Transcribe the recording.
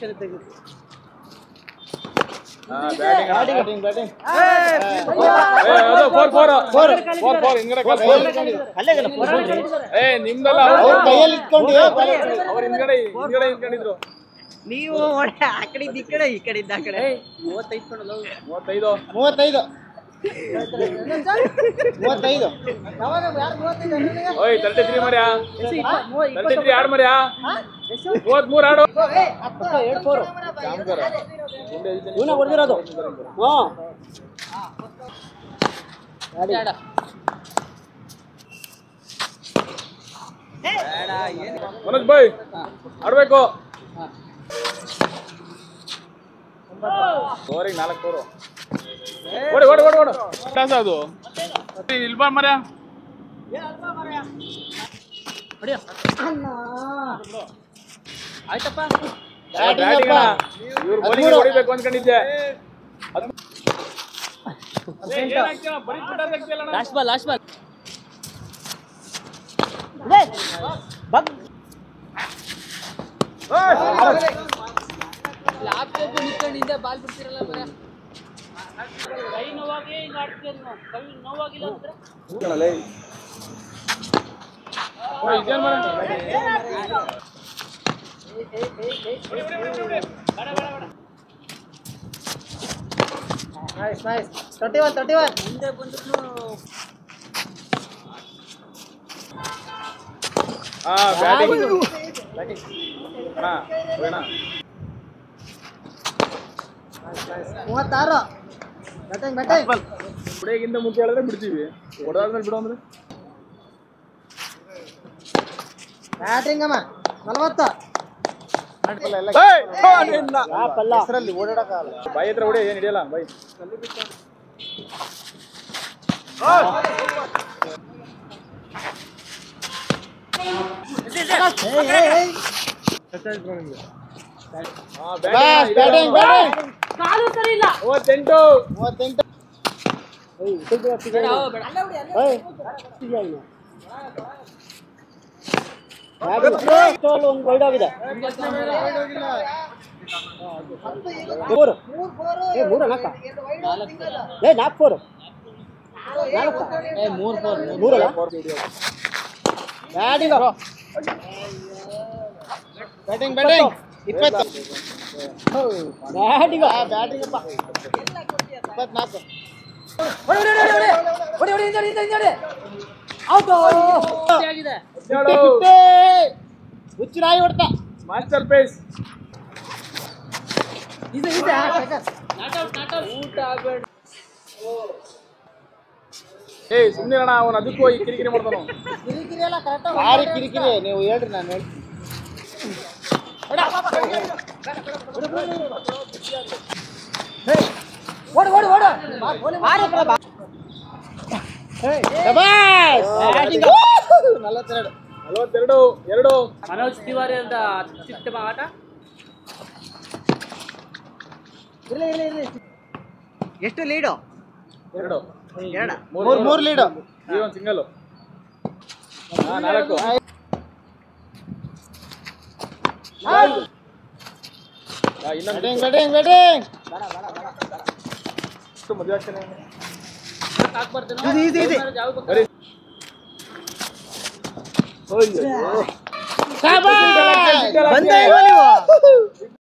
batting ನೀವು ಆ ಕಡೆ ಈ ಕಡೆ ಈ ಕಡೆ ಇದ್ದ ಕಡೆ 35 33 ಮರ್ಯಾ 33 ಆಡ್ ಮರ್ಯಾ 33 ಆಡು ಇವನ ಹೊಡೆದಿರೋದು ಮನೋಜ್ ಬಾಯ್ ಆಡ್ಬೇಕು ಓವರಿಗೆ 4 ಓವರ್ ಓಡಿ ಕ್ಲಾಸ್ ಅದು ಇಲ್ಲಿ ಬಾ ಮರ್ಯಾ ಆಯ್ತಪ್ಪ ಇವ್ರು ಬೌಲಿಂಗ್ ಹೊಡಿಬೇಕು ಅನ್ಕೊಂಡಿದ್ದೆ ಲಾಸ್ಟ್ ಬಾಲ್ ನಿಂತ್ಕೊಂಡಿಂದ ಬಾಲ್ ಬಿಡ್ತಿರಲ್ಲ ಕೈ ನೋವಾಗಿ ಹಿಂಗ ಆಡ್ತೀರ ಕೈ ನೋವಾಗಿಲ್ಲ ಅಂದ್ರೆ ನೈಸ್ 31 ಮುಂದೆ ಬಂದ್ರು ಬ್ಯಾಟಿಂಗ್ ಅಣ್ಣ 36 ಬ್ಯಾಟಿಂಗ್ ಹುಡುಗಿಂದ ಮುಂಚೆ ಹೇಳಿದ್ರೆ ಬಿಡ್ತೀವಿ ಹೊಡೆದಾದ್ಮೇಲೆ ಬಿಡು ಅಂದ್ರೆ ಬ್ಯಾಟಿಂಗ್ ಅಮ್ಮ 40 ಬಾಯಿ ಹತ್ರ ಹೊಡಿ ಏನ್ ಹಿಡಿಯಲ್ಲ ಬಾಯಿ ಕಾಲು ಸರಿ ಇಲ್ಲ 38 ಹುಚ್ಚರಾಯಿ ಹೊಡ್ತಾ ಮಾಸ್ಟರ್ ಪೇಸ್ ಸುಮ್ಮನೆ ಅಣ್ಣ ಅವನು ಅದಕ್ಕೂ ಹೋಗಿ ಕಿರಿಕಿರಿ ಮಾಡ್ತಾನ ಕಿರಿಕಿರಿ ನೀವು ಹೇಳ್ರಿ ನಾನು ಹೇಳ್ತೀನಿ ಎರಡು ಮನೋಜ್ ತಿವಾರಿ ಅಂತ ಅತ್ಯುತ್ತಮ ಆಟ ಎಷ್ಟು ಲೀಡು 2 ಮೂರು ಲೀಡು ಜೀವನ್ ಸಿಂಗಲ್ 4 ಮದುವೆ ಆಗ್ತಾನೆ